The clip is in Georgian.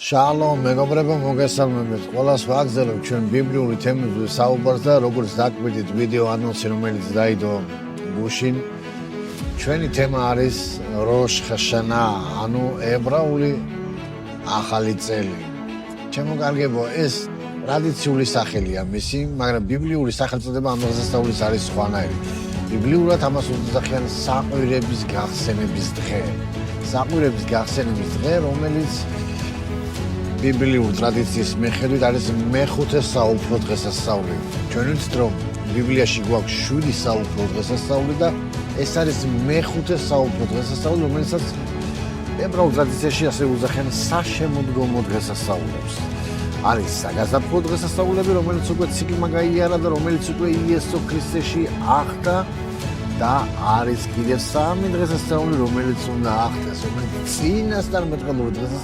Shalom, მეგობრებო, მოგესალმებით. ყველას ვაგზავნებ ჩვენ ბიბლიური თემებზე საუბარს და როგორც დაკვირდით ვიდეო ანონსი, რომელიც დაიდო გუშინ. ჩვენი თემა არის როშ ხაშანა, ანუ ებრაული ახალი წელი. ჩემოგარგებო, ეს ტრადიციული სახელია მისი, მაგრამ ბიბლიური სახელწოდება ამ დღესასწაულის არის სხვანაირი. ბიბლიურად ამას უძახიან საყვირების გახსენების დღე. საყვირების გახსენების დღე, რომელიც ბიბლიურ ტრადიციის მიხედვით არის მეხუთე საუფლო დღესასწაული. ჩვენ ვიცით, რომ ბიბლიაში გვაქვს 7 საუფლო დღესასწაული და ეს არის მეხუთე საუფლო დღესასწაული, რომელსაც ებრაულ ტრადიციაში ასე უძახიან საშემოდგომო დღესასწაულებს. არის საგაზაფხულო დღესასწაულები, რომელიც უკვე ციკლმა გაიარა და რომელიც უკვე იესო ქრისტეში ახდა და არის კიდევ 3 დღესასწაული, რომელიც უნდა ახდეს, რომელიც წინასწარმეტყველური დღესასწაული